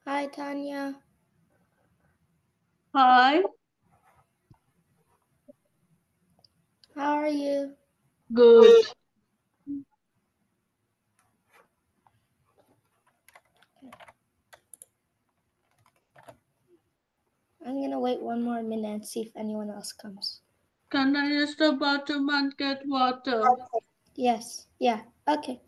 Hi, Tanya. Hi, How are you? good. I'm gonna wait one more minute and see if anyone else comes. Can I use the bathroom and get water? Yes. Yeah. Okay.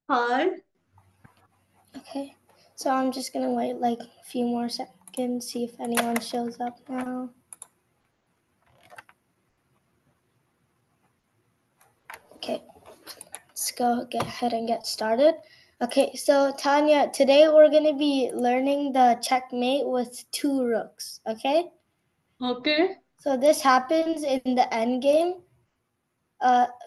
Hi. Okay. So I'm just gonna wait like a few more seconds, see if anyone shows up now. Okay. Let's go ahead and get started. Okay, so Tanya, today we're gonna be learning the checkmate with 2 rooks. Okay. Okay. So this happens in the end game.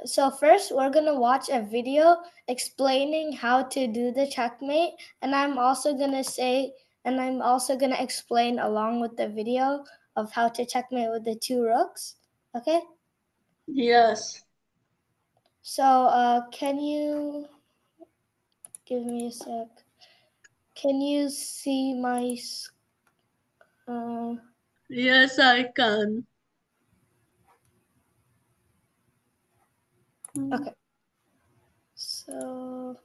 So first we're gonna watch a video explaining how to do the checkmate, and I'm also gonna explain along with the video of how to checkmate with the 2 rooks. Okay. Yes. So can you give me a sec? Can you see my? Yes, I can. Okay. So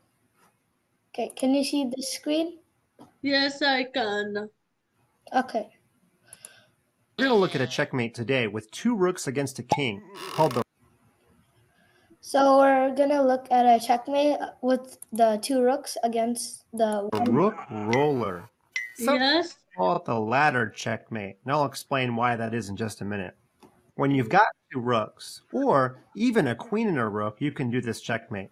okay, can you see the screen? Yes, I can. Okay. We're going to look at a checkmate today with 2 rooks against a king, called the So we're gonna look at a checkmate with the 2 rooks against the rook roller. Some Yes. call it the ladder checkmate, and I'll explain why that is in just a minute. When you've got 2 rooks, or even a queen and a rook, you can do this checkmate.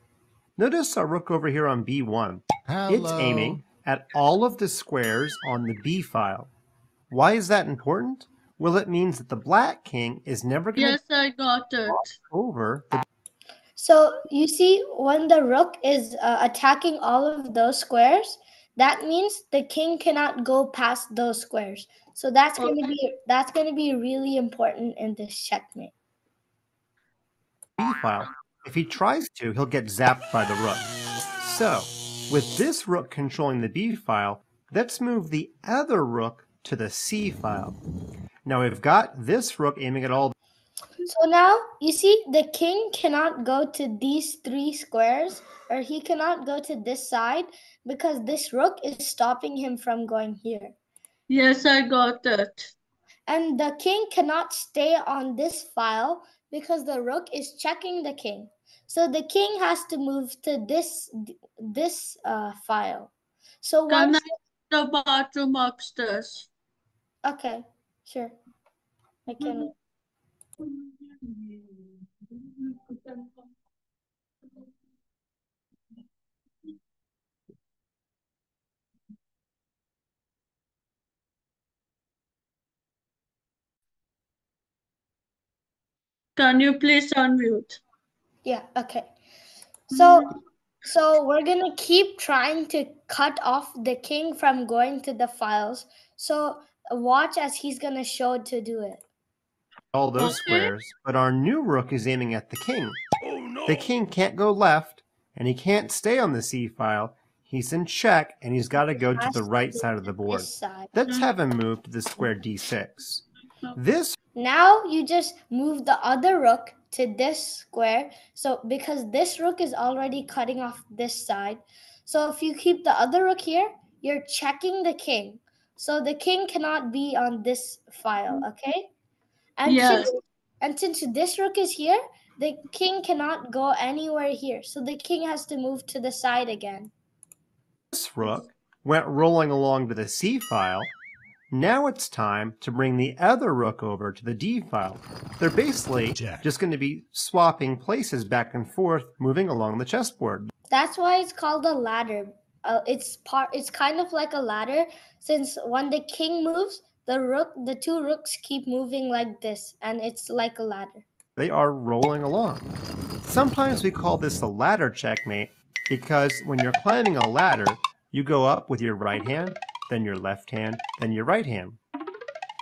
Notice our rook over here on b1. It's aiming at all of the squares on the b file. Why is that important? Well, it means that the black king is never going to Yes, I got it. over the So you see, when the rook is attacking all of those squares, that means the king cannot go past those squares. So that's Okay. going to be really important in this checkmate. b file. If he tries to, he'll get zapped by the rook. So, with this rook controlling the b file, let's move the other rook to the c file. Now we've got this rook aiming at all. So now you see, the king cannot go to these 3 squares, or he cannot go to this side because this rook is stopping him from going here. Yes, I got it. And the king cannot stay on this file because the rook is checking the king. So the king has to move to this file. So Can once the bathroom upstairs. Okay, sure. I can. Can you please unmute? Yeah, okay. So we're gonna keep trying to cut off the king from going to the files. So watch as he's gonna show to do it. All those squares, but our new rook is aiming at the king. Oh, no. The king can't go left, and he can't stay on the c file. He's in check, and he's got to go to the right side of the board. This side. Let's have him move to the square d6. This Now you just move the other rook to this square. So because this rook is already cutting off this side. So if you keep the other rook here, you're checking the king. So the king cannot be on this file, okay? And Yes. since this rook is here, the king cannot go anywhere here. So the king has to move to the side again. rook went rolling along to the c file. Now it's time to bring the other rook over to the d file. They're basically just going to be swapping places back and forth, moving along the chessboard. That's why it's called a ladder. It's kind of like a ladder, since when the king moves, the two rooks keep moving like this, and it's like a ladder. They are rolling along. Sometimes we call this a ladder checkmate because when you're climbing a ladder, you go up with your right hand, then your left hand, then your right hand.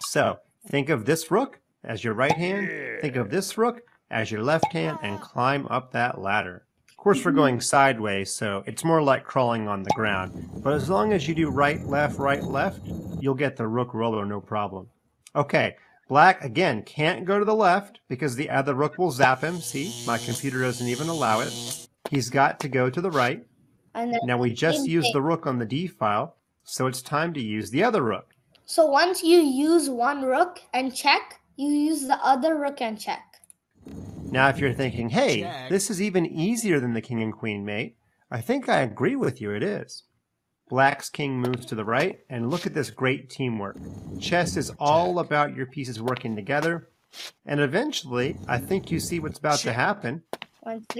So think of this rook as your right hand, think of this rook as your left hand, and climb up that ladder. Of course, we're going sideways, so it's more like crawling on the ground. But as long as you do right, left, you'll get the rook roller no problem. Okay, black, again, can't go to the left because the other rook will zap him. See, my computer doesn't even allow it. He's got to go to the right. And then Now we just used the rook on the d file, so it's time to use the other rook. So once you use one rook and check, you use the other rook and check. Now if you're thinking, hey, this is even easier than the king and queen mate, I think I agree with you, it is. Black's king moves to the right, and look at this great teamwork. Chess is all about your pieces working together, and eventually, I think you see what's about to happen.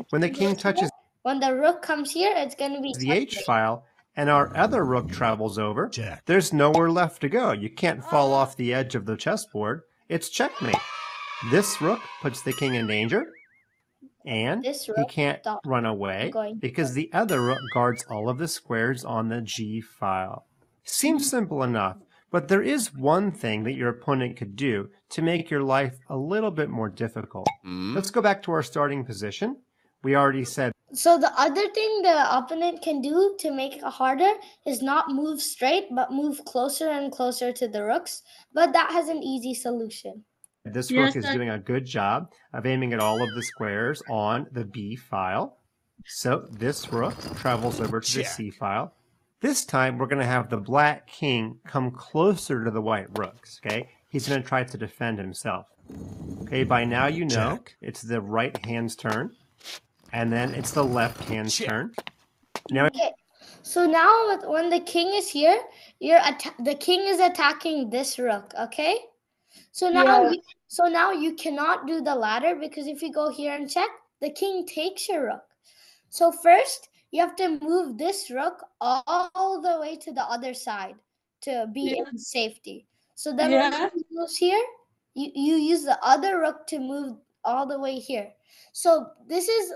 When the king touches when the rook comes here, it's going to be the h file, and our other rook travels over, there's nowhere left to go. You can't fall off the edge of the chessboard. It's checkmate. This rook puts the king in danger, and he can't run away because the other rook guards all of the squares on the g file. Seems simple enough, but there is one thing that your opponent could do to make your life a little bit more difficult. Let's go back to our starting position. We already said. So the other thing the opponent can do to make it harder is not move straight, but move closer and closer to the rooks. But that has an easy solution. This rook is doing a good job of aiming at all of the squares on the b file. So this rook travels over to the c file. This time we're going to have the black king come closer to the white rooks, okay? He's going to try to defend himself. Okay, by now you know it's the right hand's turn. And then it's the left hand's turn. Now, okay. So now when the king is here, the king is attacking this rook, okay? So now you cannot do the ladder because if you go here and check, the king takes your rook. So first, you have to move this rook all the way to the other side to be in safety. So then when he moves here, you use the other rook to move all the way here. So this is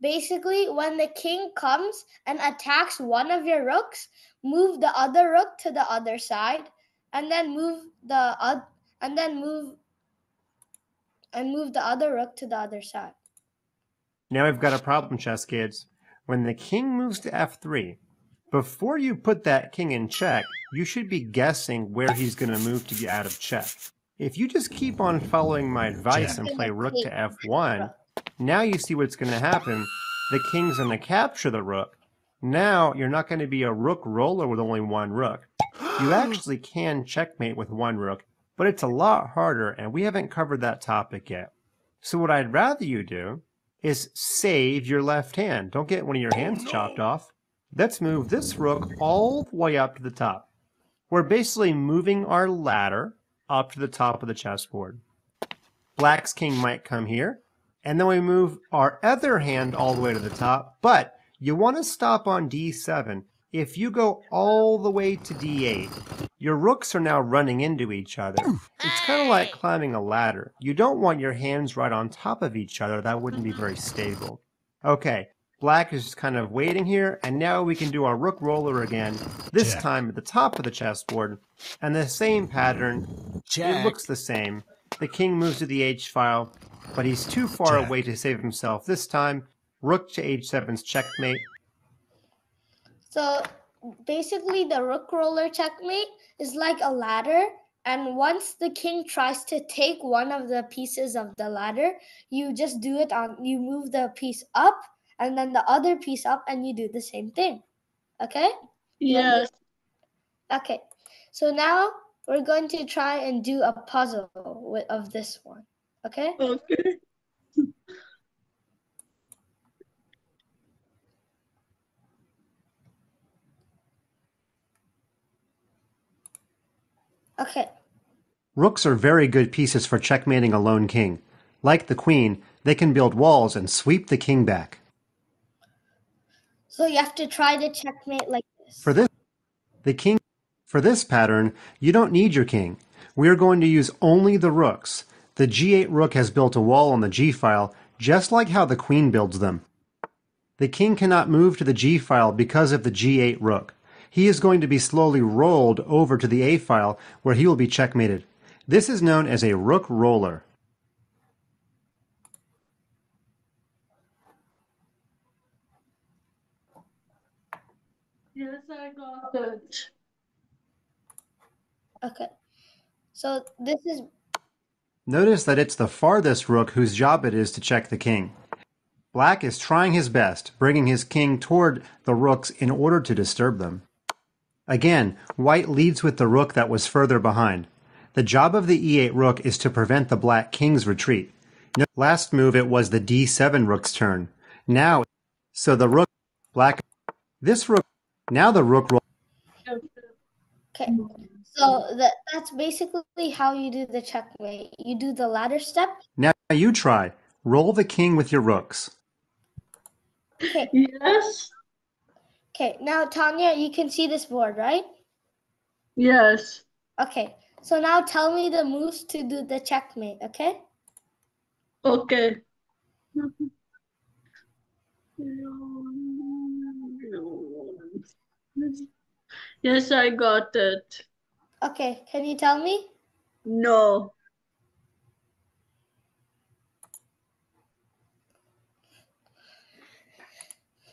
basically when the king comes and attacks one of your rooks, move the other rook to the other side, and then move the other rook to the other side. Now we've got a problem, chess kids. When the king moves to f3, before you put that king in check, you should be guessing where he's going to move to get out of check. If you just keep on following my advice and play rook to f1, now you see what's going to happen. The king's going to capture the rook. Now you're not going to be a rook roller with only one rook. You actually can checkmate with one rook, but it's a lot harder, and we haven't covered that topic yet. So what I'd rather you do is save your left hand. Don't get one of your hands chopped off. Let's move this rook all the way up to the top. We're basically moving our ladder up to the top of the chessboard. Black's king might come here, and then we move our other hand all the way to the top, but you want to stop on d7. If you go all the way to d8, your rooks are now running into each other. It's kind of like climbing a ladder. You don't want your hands right on top of each other. That wouldn't be very stable. Okay, Black is just kind of waiting here, and now we can do our rook roller again, this time at the top of the chessboard, and the same pattern. It looks the same. The king moves to the h-file, but he's too far away to save himself this time. Rook to h7's checkmate. So basically the rook roller checkmate is like a ladder, and once the king tries to take one of the pieces of the ladder, you just do it on, you move the piece up and then the other piece up and you do the same thing. Okay? Yes. Okay. So now we're going to try and do a puzzle of this one. Okay? Okay. Okay. Rooks are very good pieces for checkmating a lone king. Like the queen, they can build walls and sweep the king back. So you have to try to checkmate like this. For this pattern, you don't need your king. We are going to use only the rooks. The g8 rook has built a wall on the g-file, just like how the queen builds them. The king cannot move to the g-file because of the g8 rook. He is going to be slowly rolled over to the a-file, where he will be checkmated. This is known as a rook roller. Yes, I got it. Okay. So this is... Notice that it's the farthest rook whose job it is to check the king. Black is trying his best, bringing his king toward the rooks in order to disturb them. Again, white leads with the rook that was further behind. The job of the e8 rook is to prevent the black king's retreat. Last move it was the d7 rook's turn. Now, so the rook, black, this rook, now the rook roll. Okay, so that's basically how you do the checkmate. You do the ladder step. Now you try. Roll the king with your rooks. Okay. Yes. Okay, now Tanya, you can see this board, right? Yes. Okay, so now tell me the moves to do the checkmate, okay? Okay. Yes, I got it. Okay, can you tell me? No.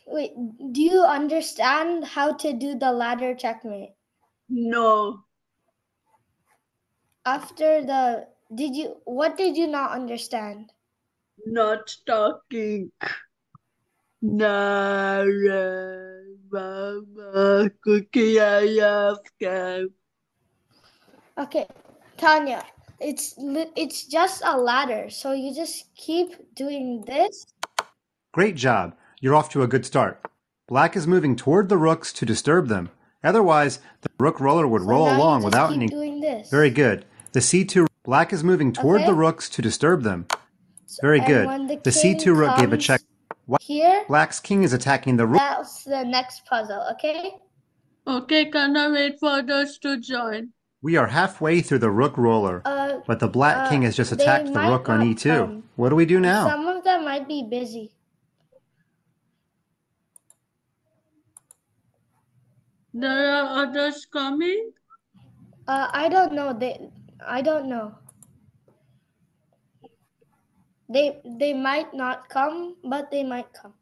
Wait, do you understand how to do the ladder checkmate? No. After the, what did you not understand? Not talking. Nara, mama, cookie, Okay, Tanya, it's just a ladder, so you just keep doing this. Great job. You're off to a good start. Black is moving toward the rooks to disturb them. Otherwise, the rook roller would roll along without any... doing this. Very good. The c2... Black is moving toward the rooks to disturb them. Very good. The c2 rook gave a check. Here, Black's king is attacking the rook. That's the next puzzle, okay? Okay, can I wait for others to join? We are halfway through the rook roller, but the black king has just attacked the rook on e2. What do we do now? Some of them might be busy. There are others coming? I don't know. I don't know. They might not come, but they might come.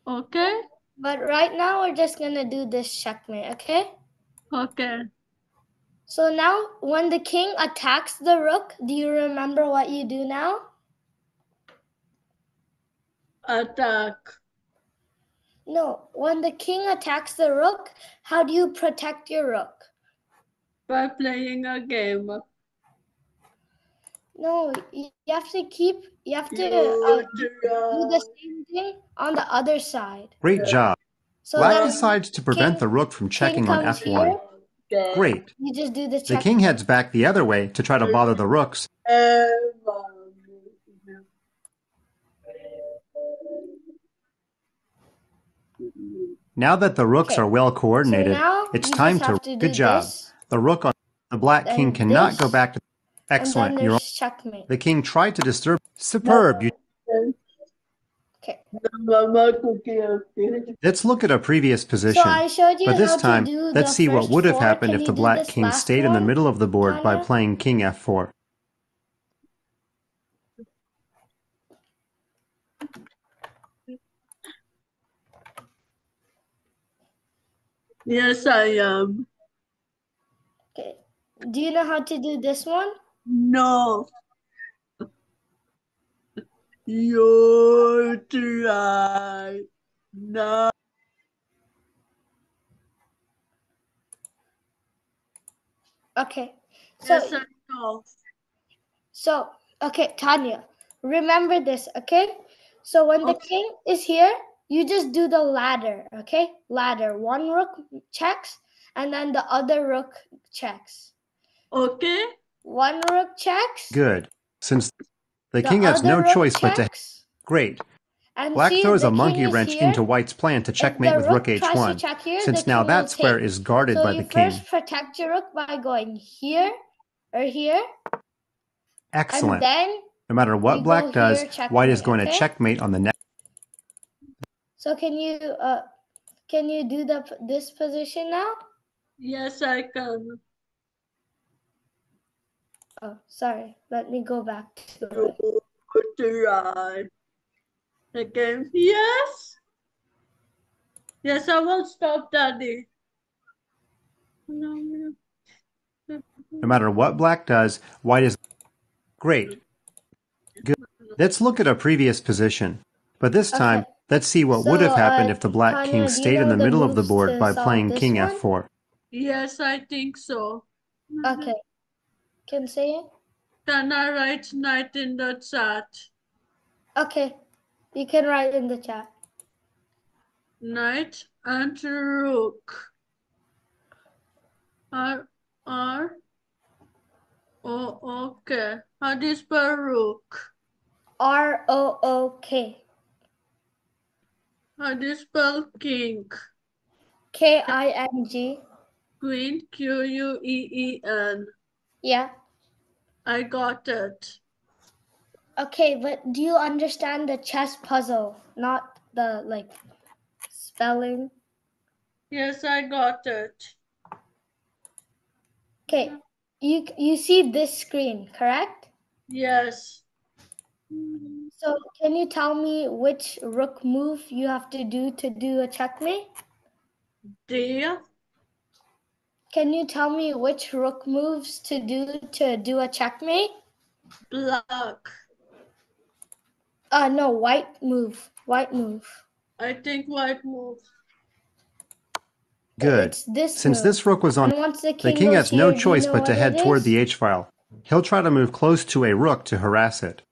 Okay. But right now we're just gonna do this checkmate, okay? Okay. So now when the king attacks the rook, do you remember what you do now? Attack. No, when the king attacks the rook, how do you protect your rook? By playing a game. No, you have to do the same thing on the other side. Great job. So Black then decides to prevent the rook from checking on comes f1. here. Great. You just do the The check. king heads back the other way to try to bother the rooks. Now that the rooks are well coordinated, it's time to... Good job. The rook on the black king cannot go back to... Excellent. And then there's checkmate. The king tried to disturb... Superb. Okay. Let's look at a previous position. So I showed you but this how time, to do let's the see what first would have four. happened Can if you the do black this king last stayed in the one, middle of the board by Tanya? playing king f4. Yes, I am. Okay. Do you know how to do this one? No. You try. No. Okay. Yes, I know. So, okay, Tanya, remember this, okay? So when the king is here, you just do the ladder, okay? Ladder. One rook checks, and then the other rook checks. Okay. One rook checks. Good. Since the king has no choice but to... Great. And Black see, throws the a monkey king is wrench here. into white's plan to checkmate with rook h1, since now that square is guarded by the king. So you first protect your rook by going here or here. Excellent. And then no matter what black does, white is going to okay? checkmate on the next. So can you do this position now? Yes, I can. Oh, sorry. Let me go back to it. Try. Again. Yes. Yes, I will stop, Daddy. No matter what black does, white is... Great. Good. Let's look at a previous position. But this time, let's see what would have happened if the black king stayed in the middle of the board by playing king f4. Yes, I think so. Okay. Can say it? Can I write knight in the chat? Okay. You can write in the chat. Knight and rook. Okay. How do you spell rook? R-O-O-K. How do you spell king? K-I-N-G. Queen, Q-U-E-E-N. Yeah. I got it. Okay, but do you understand the chess puzzle, not the spelling? Yes, I got it. Okay, you see this screen, correct? Yes. So can you tell me which rook move you have to do a checkmate? D. Can you tell me which rook moves to do a checkmate? Black. No, white move. White move. I think white move. Good. It's this Since move. this rook was on, and once the king goes has no here, choice but to head toward the h-file. He'll try to move close to a rook to harass it.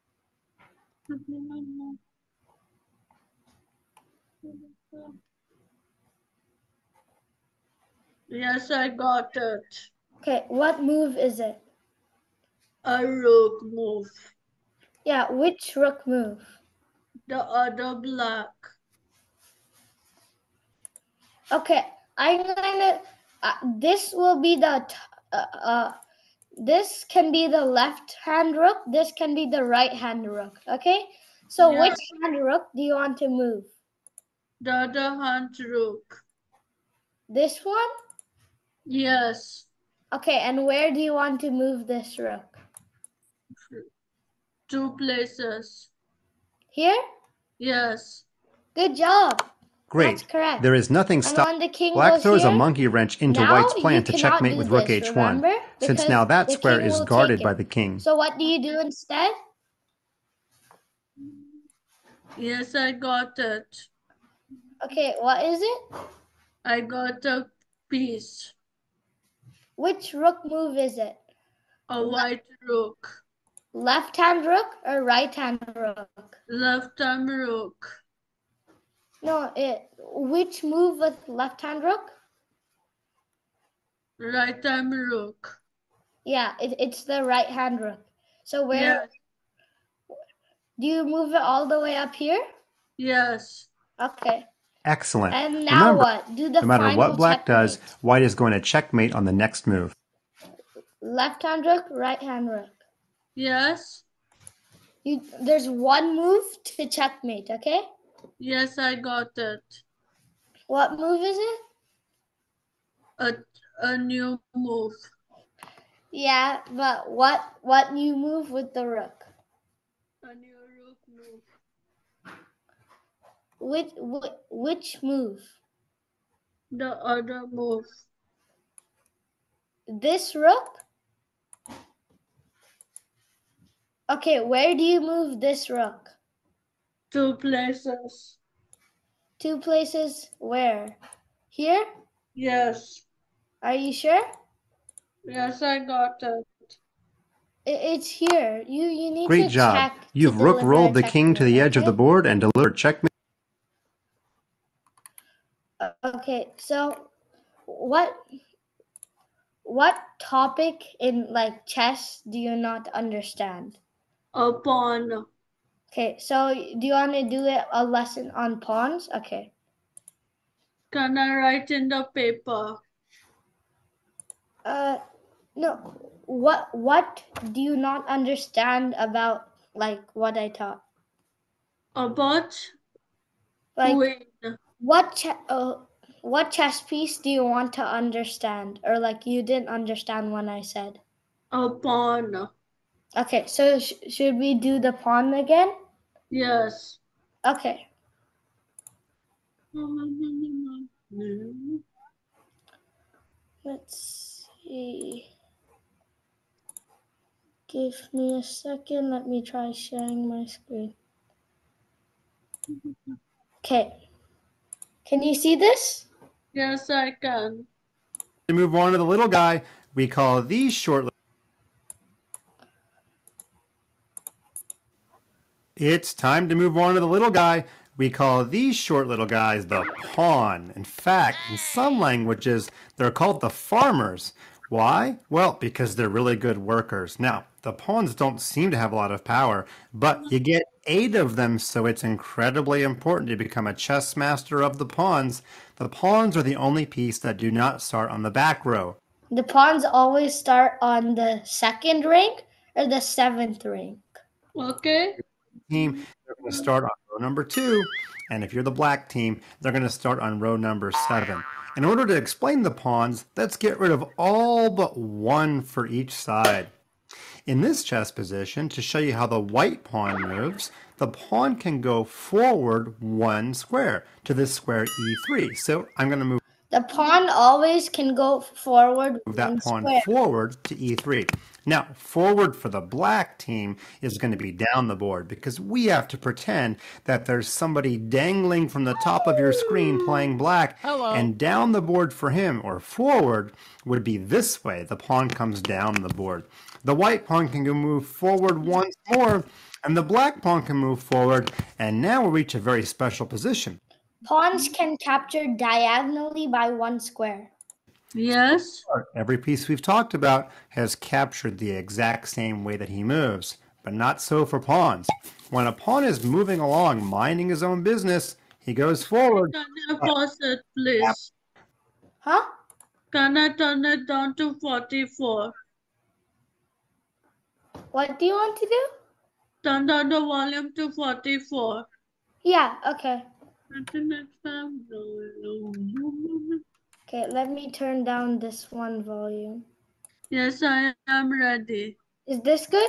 Yes, I got it. Okay, what move is it? A rook move. Yeah, which rook move? The other black. Okay, I'm gonna. This will be the. This can be the left hand rook. This can be the right hand rook. Okay. So which hand rook do you want to move? The other hand rook. This one? Yes. Okay, and where do you want to move this rook? 2 places. Here? Yes. Good job. Great. That's correct. There is nothing stopping. Black throws a monkey wrench into white's plan to checkmate with rook h1, since now that square is guarded by the king. So what do you do instead? Yes, I got it. Okay, what is it? I got a piece. Which rook move is it? A white rook. Left hand rook or right hand rook? Left hand rook. No, which move with left-hand rook? Right-hand rook. Yeah, it's the right-hand rook. So where Yes. do you move it all the way up here? Yes. Okay. Excellent. And now Remember, what? Do the no matter final what black does, checkmate. white is going to checkmate on the next move. Left-hand rook, right-hand rook. Yes. There's one move to checkmate, okay? Yes, I got it. What move is it? A new move. Yeah, but what new move with the rook? A new rook move. Which move? The other move. This rook? Okay, where do you move this rook? 2 places. 2 places where? Here? Yes. Are you sure? Yes, I got it. It's here. You need Great to job. check. You've rook rolled the king to the edge of the board and delivered checkmate. Okay, so what topic in like chess do you not understand? A pawn. Okay, so do you want to do a lesson on pawns? Okay. Can I write in the paper? No. What do you not understand about like what I taught? About Like queen. what chess piece do you want to understand, or like you didn't understand when I said? A pawn. Okay, so should we do the pawn again? Yes. Okay. Let's see. Give me a second. Let me try sharing my screen. Okay. Can you see this? Yes, I can. To move on to the little guy, we call these short. It's time to move on to the little guy. We call these short little guys the pawn. In fact, in some languages, they're called the farmers. Why? Well, because they're really good workers. Now, the pawns don't seem to have a lot of power, but you get 8 of them, so it's incredibly important to become a chess master of the pawns. The pawns are the only piece that do not start on the back row. The pawns always start on the second rank or the 7th rank. Okay. Team, they're going to start on row number 2, and if you're the black team, they're going to start on row number 7. In order to explain the pawns, let's get rid of all but one for each side. In this chess position, to show you how the white pawn moves, the pawn can go forward 1 square to this square e3. So I'm going to move The pawn always can go forward that 1 pawn square. forward to e3. Now, forward for the black team is going to be down the board because we have to pretend that there's somebody dangling from the top of your screen playing black. Hello. And down the board for him, or forward, would be this way. The pawn comes down the board. The white pawn can go move forward once more, and the black pawn can move forward, and now we reach a very special position. Pawns can capture diagonally by 1 square. Yes. Every piece we've talked about has captured the exact same way that he moves, but not so for pawns. When a pawn is moving along, minding his own business, he goes forward. Can I pause it, please? Huh? Can I turn it down to 44? What do you want to do? Turn down the volume to 44. Yeah, okay. Okay, let me turn down this one volume. Yes, I am ready. Is this good?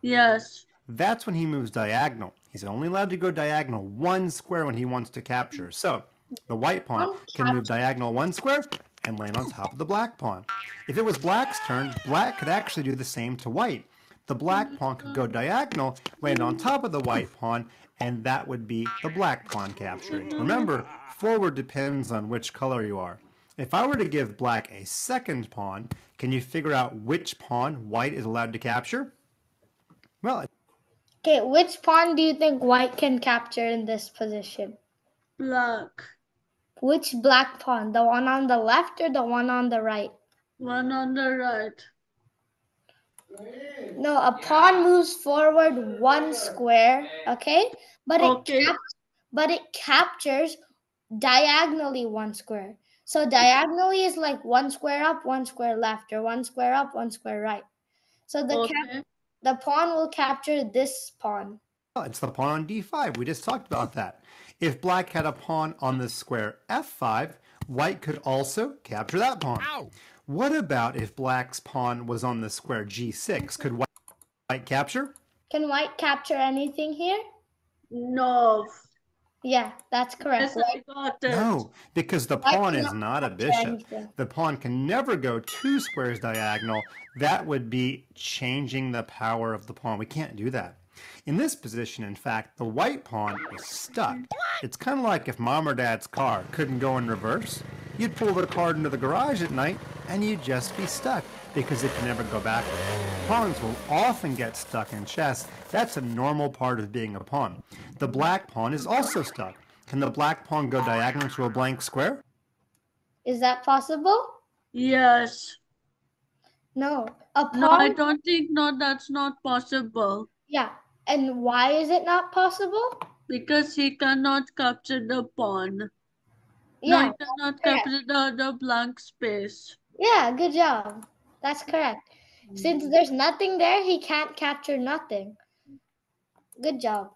Yes. That's when he moves diagonal. He's only allowed to go diagonal 1 square when he wants to capture. So the white pawn can move diagonal 1 square and land on top of the black pawn. If it was black's turn, black could actually do the same to white. The black pawn could go diagonal, land on top of the white pawn, and that would be the black pawn capturing. Remember, forward depends on which color you are. If I were to give black a second pawn, can you figure out which pawn white is allowed to capture? Well, Okay, which pawn do you think white can capture in this position? Black. Which black pawn? The one on the left or the one on the right? One on the right. No, a pawn moves forward one square, okay? But it captures diagonally one square. So diagonally is like one square up, one square left, or one square up, one square right. So the pawn will capture this pawn. Oh, it's the pawn on d5. We just talked about that. If black had a pawn on the square f5, white could also capture that pawn. Ow! What about if black's pawn was on the square g6? Could white capture? Can white capture anything here? No. Yeah, that's correct. Yes, I got it. No, because the pawn is not a bishop. The pawn can never go two squares diagonal. That would be changing the power of the pawn. We can't do that. In this position, in fact, the white pawn is stuck. It's kind of like if mom or dad's car couldn't go in reverse. You'd pull the car into the garage at night and you'd just be stuck because it can never go backward. Pawns will often get stuck in chess. That's a normal part of being a pawn. The black pawn is also stuck. Can the black pawn go diagonal to a blank square? Is that possible? Yes. No. No, I don't think that's not possible. Yeah. And why is it not possible? Because he cannot capture the pawn. Yeah. No, he cannot capture the blank space. Yeah, good job. That's correct. Since there's nothing there, he can't capture nothing. Good job.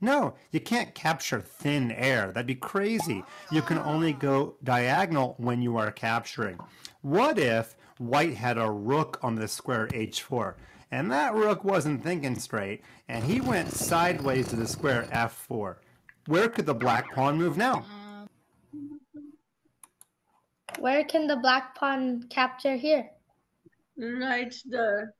No, you can't capture thin air. That'd be crazy. You can only go diagonal when you are capturing. What if white had a rook on the square h4, and that rook wasn't thinking straight, and he went sideways to the square f4? Where could the black pawn move now? Where can the black pawn capture here? Right there.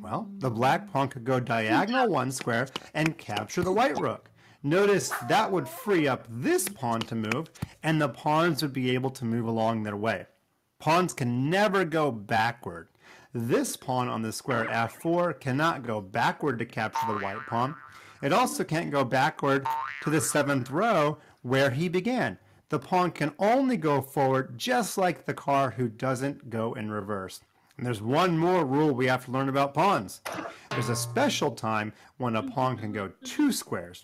Well, the black pawn could go diagonal one square and capture the white rook. Notice that would free up this pawn to move, and the pawns would be able to move along their way. Pawns can never go backward. This pawn on the square f4 cannot go backward to capture the white pawn. It also can't go backward to the 7th row where he began. The pawn can only go forward just like the car who doesn't go in reverse. And there's one more rule we have to learn about pawns. There's a special time when a pawn can go two squares.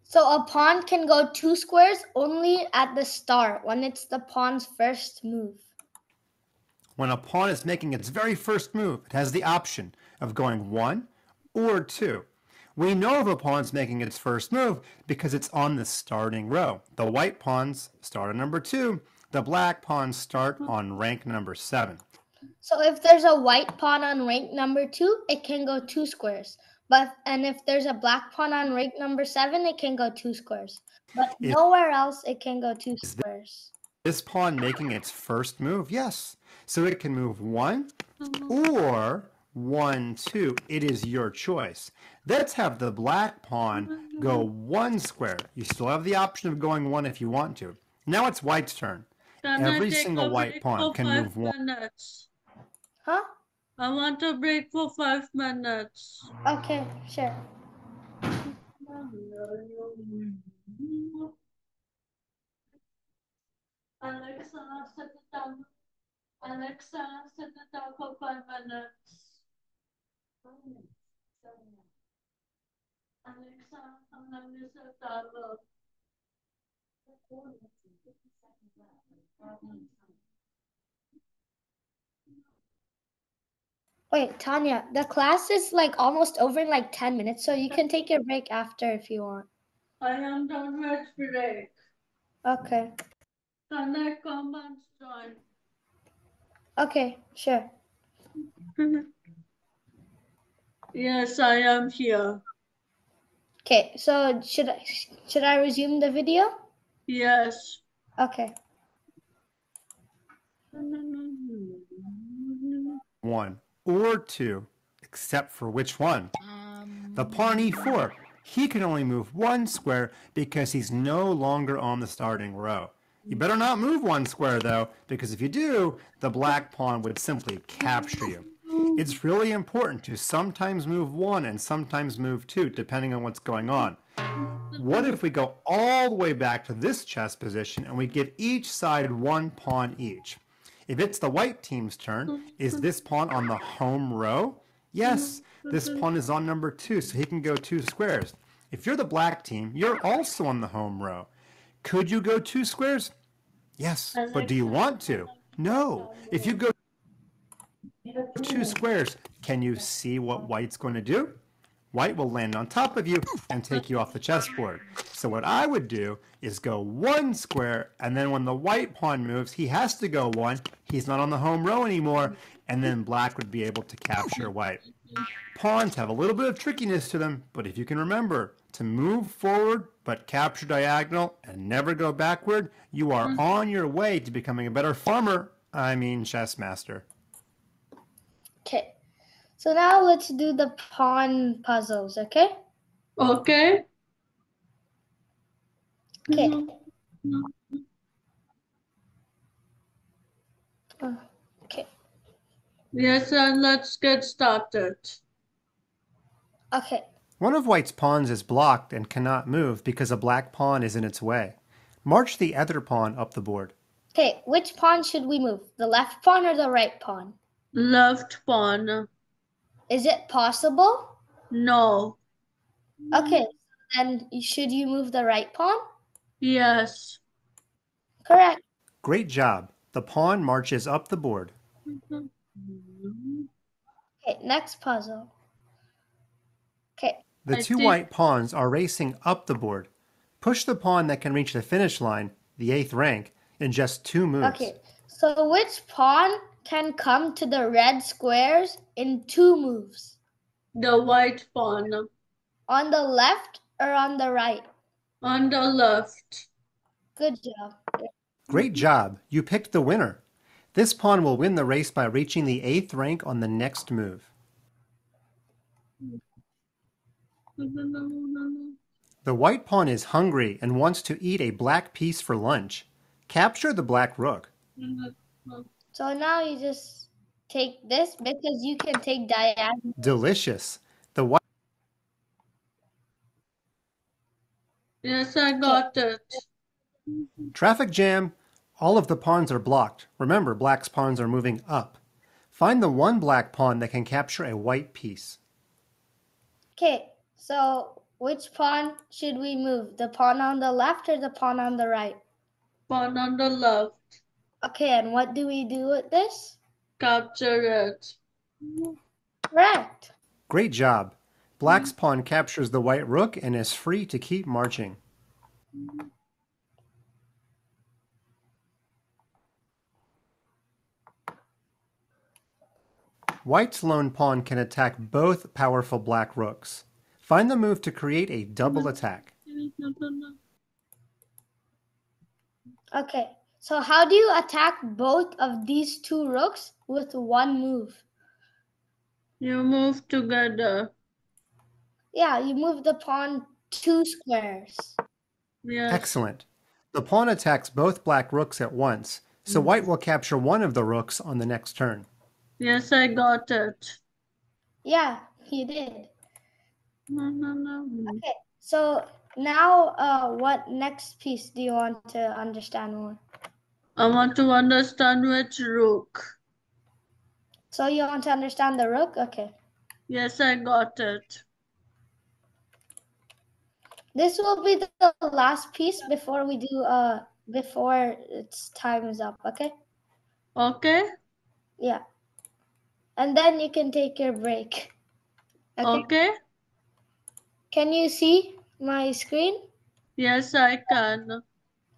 So a pawn can go two squares only at the start, when it's the pawn's first move. When a pawn is making its very first move, it has the option of going one or two. We know if a pawn's making its first move because it's on the starting row. The white pawns start on number 2. The black pawns start on rank number 7. So if there's a white pawn on rank number 2, it can go two squares. And if there's a black pawn on rank number 7, it can go two squares. But nowhere else it can go two squares. This pawn making its first move? Yes. So it can move 1 or 1, 2. It is your choice. Let's have the black pawn go 1 square. You still have the option of going 1 if you want to. Now it's white's turn. Every single white pawn can move 1. Huh? I want a break for 5 minutes. Okay, sure. Alexa, set the timer. Alexa, set the timer for 5 minutes. Alexa, I'm going to set the timer. Wait, Tanya, the class is like almost over in like 10 minutes, so you can take your break after if you want. I am done with break. Okay. Can I come and join? Okay, sure. Yes, I am here. Okay, so should I resume the video? Yes. Okay. 1 or 2, except for which one? The pawn e4. He can only move 1 square because he's no longer on the starting row. You better not move 1 square though, because if you do, the black pawn would simply capture you. It's really important to sometimes move 1 and sometimes move 2, depending on what's going on. What if we go all the way back to this chess position and we give each side one pawn each? If it's the white team's turn, is this pawn on the home row? Yes, this pawn is on number 2, so he can go 2 squares. If you're the black team, you're also on the home row. Could you go 2 squares? Yes, but do you want to? No. If you go 2 squares, can you see what white's going to do? White will land on top of you and take you off the chessboard. So what I would do is go 1 square, and then when the white pawn moves, he has to go 1. He's not on the home row anymore, and then black would be able to capture white. Pawns have a little bit of trickiness to them, but if you can remember to move forward but capture diagonal and never go backward, you are on your way to becoming a better chess master. Okay. So now let's do the pawn puzzles, okay? Okay. Okay. Okay. Yes, and let's get started. Okay. One of white's pawns is blocked and cannot move because a black pawn is in its way. March the other pawn up the board. Okay, which pawn should we move? The left pawn or the right pawn? Left pawn. Is it possible? No. Okay, then should you move the right pawn? Yes. Correct. Great job. The pawn marches up the board. Okay, next puzzle. Okay. The two white pawns are racing up the board. Push the pawn that can reach the finish line, the 8th rank, in just 2 moves. Okay, so which pawn can come to the red squares in 2 moves? The white pawn. On the left or on the right? On the left. Good job. Great job. You picked the winner. This pawn will win the race by reaching the 8th rank on the next move. The white pawn is hungry and wants to eat a black piece for lunch. Capture the black rook. So now you just take this because you can take diagonal. Delicious. The white. Yes, I got it. Traffic jam. All of the pawns are blocked. Remember, black's pawns are moving up. Find the one black pawn that can capture a white piece. Okay, so which pawn should we move? The pawn on the left or the pawn on the right? Pawn on the left. Okay, and what do we do with this? Capture it. Correct. Great job. Black's pawn captures the white rook and is free to keep marching. White's lone pawn can attack both powerful black rooks. Find the move to create a double attack. Okay, so how do you attack both of these 2 rooks with 1 move? You move together. Yeah, you move the pawn 2 squares. Yes. Excellent. The pawn attacks both black rooks at once, so white will capture one of the rooks on the next turn. Yes, I got it. Yeah, you did. No. Okay, so now what next piece do you want to understand more? I want to understand which rook. So you want to understand the rook? Okay. Yes, I got it. This will be the last piece before we do before its time is up, okay? Okay? Yeah. And then you can take your break. Okay? Can you see my screen? Yes, I can.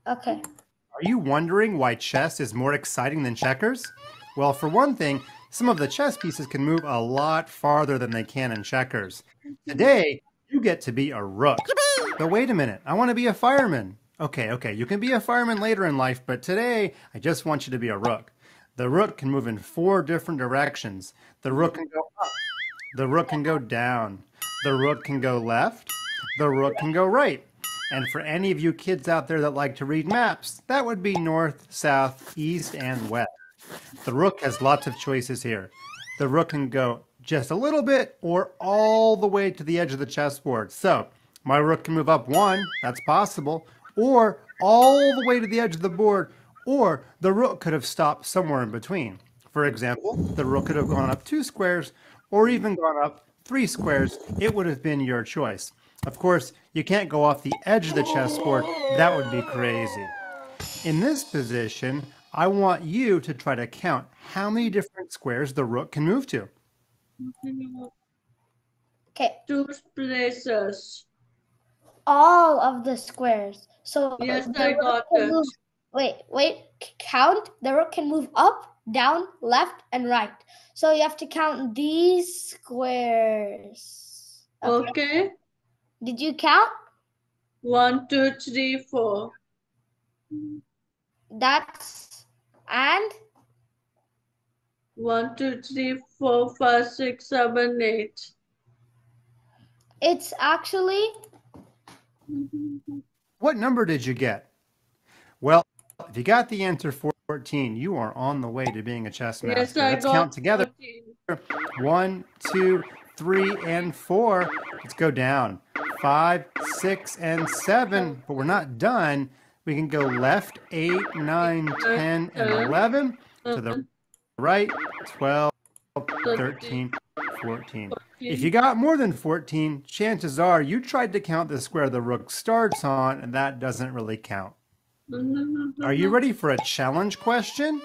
Okay. Are you wondering why chess is more exciting than checkers? Well, for one thing, some of the chess pieces can move a lot farther than they can in checkers. Today, you get to be a rook. But wait a minute, I want to be a fireman. Okay, you can be a fireman later in life, but today, I just want you to be a rook. The rook can move in 4 different directions. The rook can go up. The rook can go down. The rook can go left. The rook can go right. And for any of you kids out there that like to read maps, that would be north, south, east, and west. The rook has lots of choices here. The rook can go just a little bit or all the way to the edge of the chessboard. So My rook can move up 1, that's possible, or all the way to the edge of the board, or the rook could have stopped somewhere in between. For example, the rook could have gone up 2 squares, or even gone up 3 squares. It would have been your choice. Of course, you can't go off the edge of the chessboard. That would be crazy. In this position, I want you to try to count how many different squares the rook can move to. Okay. 2 places. All of the squares. So yes, the I rook got can it. move, wait, count. The rook can move up, down, left, and right. So you have to count these squares. Okay. Did you count? 1, 2, 3, 4. That's and 1, 2, 3, 4, 5, 6, 7, 8. It's actually. What number did you get? Well, if you got the answer 14, you are on the way to being a chess master. Yes, I Let's got count together. 14. 1, 2, 3, and 4. Let's go down. 5, 6, and 7. But we're not done. We can go left, 8, 9, 10, and 11. To the right, 12, 13, 14. If you got more than 14, chances are you tried to count the square the rook starts on, and that doesn't really count. Are you ready for a challenge question?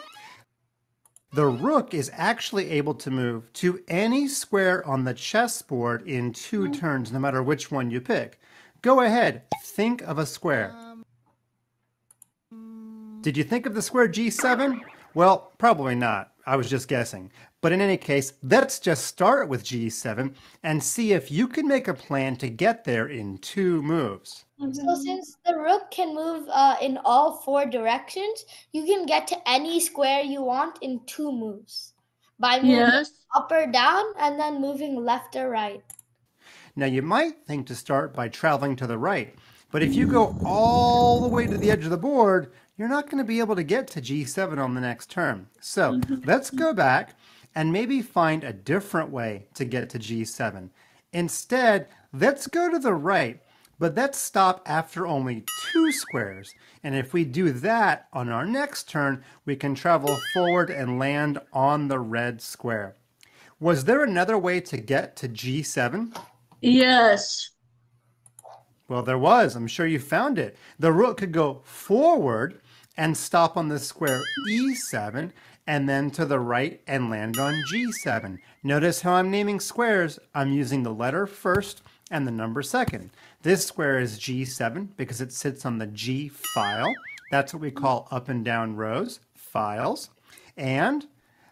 The rook is actually able to move to any square on the chessboard in 2 turns, no matter which one you pick. Go ahead, think of a square. Did you think of the square G7? Well, probably not. I was just guessing. But in any case, let's just start with G7 and see if you can make a plan to get there in 2 moves. So since the rook can move in all 4 directions, you can get to any square you want in 2 moves by moving up or down and then moving left or right. Now you might think to start by traveling to the right, but if you go all the way to the edge of the board, you're not going to be able to get to G7 on the next turn. So let's go back and maybe find a different way to get to G7. Instead, let's go to the right, but let's stop after only 2 squares. And if we do that on our next turn, we can travel forward and land on the red square. Was there another way to get to G7? Yes. Well, there was. I'm sure you found it. The rook could go forward and stop on the square E7, and then to the right and land on G7. Notice how I'm naming squares. I'm using the letter first and the number second. This square is G7 because it sits on the G file. That's what we call up and down rows, files. And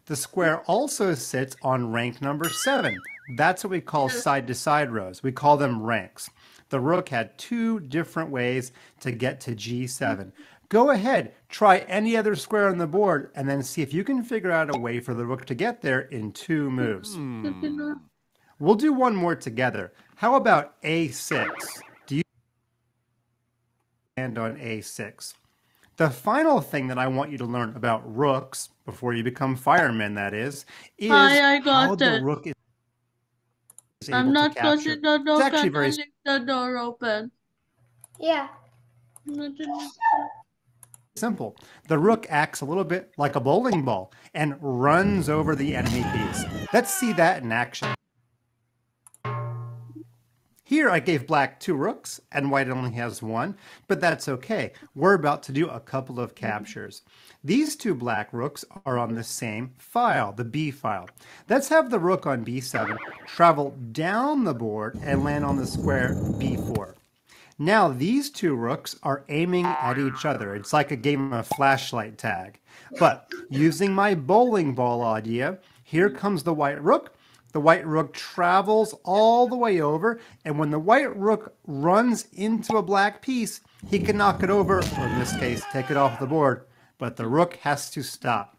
the square also sits on rank number 7. That's what we call side-to-side rows. We call them ranks. The rook had 2 different ways to get to G7. Go ahead, try any other square on the board, and then see if you can figure out a way for the rook to get there in 2 moves. We'll do one more together. How about A6? Do you land on A6? The final thing that I want you to learn about rooks, before you become firemen, that is how the rook is able I'm not to capture. closing the door. It's actually Can I very leave the door open? Yeah. simple. The rook acts a little bit like a bowling ball and runs over the enemy piece. Let's see that in action. Here I gave black 2 rooks and white only has 1, but that's okay. We're about to do a couple of captures. These 2 black rooks are on the same file, the B file. Let's have the rook on B7 travel down the board and land on the square B4. Now these 2 rooks are aiming at each other. It's like a game of flashlight tag. But using my bowling ball idea, here comes the white rook. The white rook travels all the way over, and when the white rook runs into a black piece, he can knock it over, or in this case, take it off the board. But the rook has to stop.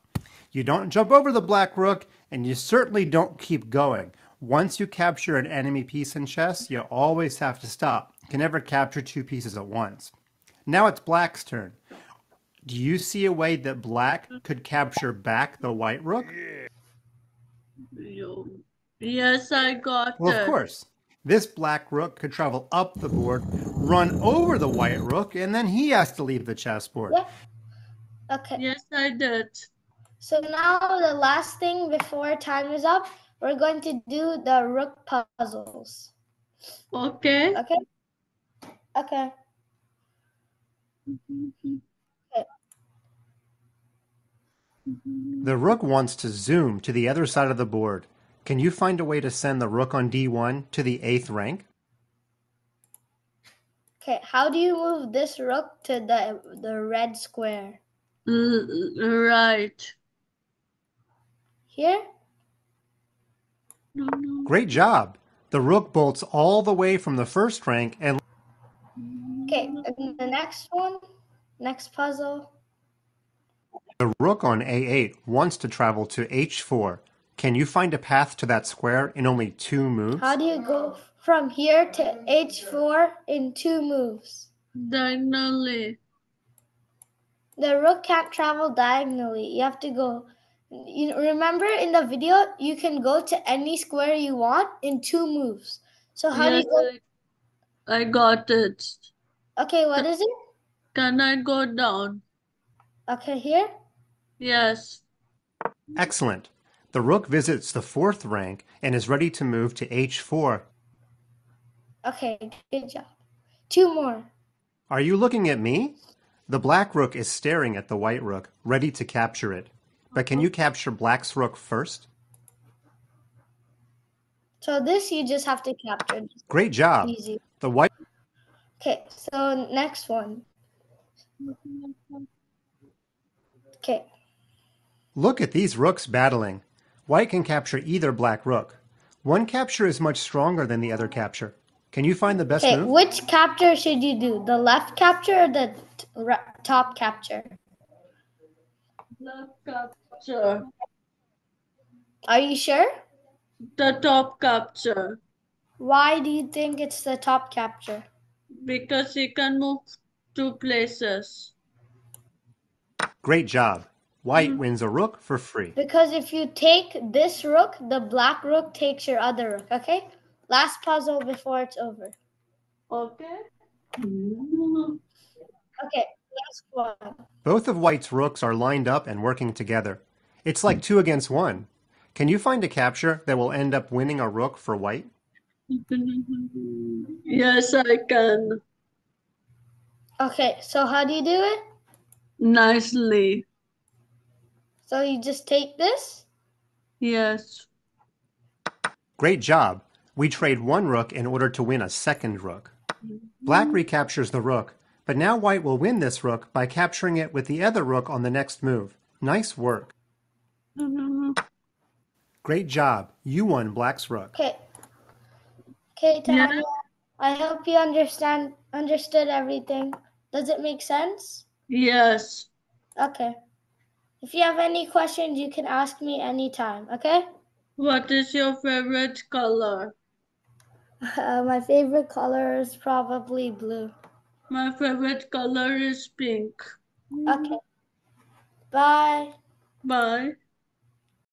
You don't jump over the black rook, and you certainly don't keep going. Once you capture an enemy piece in chess, you always have to stop. You can never capture 2 pieces at once. Now it's black's turn. Do you see a way that black could capture back the white rook? Yes, I got it. Well, of course. This black rook could travel up the board, run over the white rook, and then he has to leave the chessboard. Yeah. Okay. Yes, I did. So now the last thing before time is up, we're going to do the rook puzzles. Okay. Okay? Okay. The rook wants to zoom to the other side of the board. Can you find a way to send the rook on d1 to the 8th rank? Okay, how do you move this rook to the red square? Right. Here? Great job! The rook bolts all the way from the 1st rank and... Okay, and the next one, next puzzle. The rook on a8 wants to travel to h4. Can you find a path to that square in only 2 moves? How do you go from here to h4 in 2 moves? Diagonally. The rook can't travel diagonally. You have to go. You remember in the video, you can go to any square you want in 2 moves. So how do you go? I got it. Okay, what is it? Can I go down? Okay, here? Yes. Excellent. The rook visits the 4th rank and is ready to move to h4. Okay, good job. 2 more. Are you looking at me? The black rook is staring at the white rook, ready to capture it. But can you capture black's rook first? So this you just have to capture. Great job. Easy. The white... Okay, so next one. Okay. Look at these rooks battling. White can capture either black rook. One capture is much stronger than the other capture. Can you find the best move? Which capture should you do? The left capture or the top capture? Left capture. Are you sure? The top capture. Why do you think it's the top capture? Because he can move 2 places. Great job. White wins a rook for free. Because if you take this rook, the black rook takes your other rook, okay? Last puzzle before it's over. Okay. Okay, last one. Both of White's rooks are lined up and working together. It's like 2 against 1. Can you find a capture that will end up winning a rook for White? Yes, I can. Okay, so how do you do it? Nicely. So you just take this? Yes. Great job. We trade 1 rook in order to win a 2nd rook. Black recaptures the rook, but now White will win this rook by capturing it with the other rook on the next move. Nice work. Great job. You won Black's rook. Okay. Okay, Tanya. I hope you understood everything. Does it make sense? Yes. Okay. If you have any questions, you can ask me anytime, okay? What is your favorite color? My favorite color is probably blue. My favorite color is pink. Okay. Bye. Bye.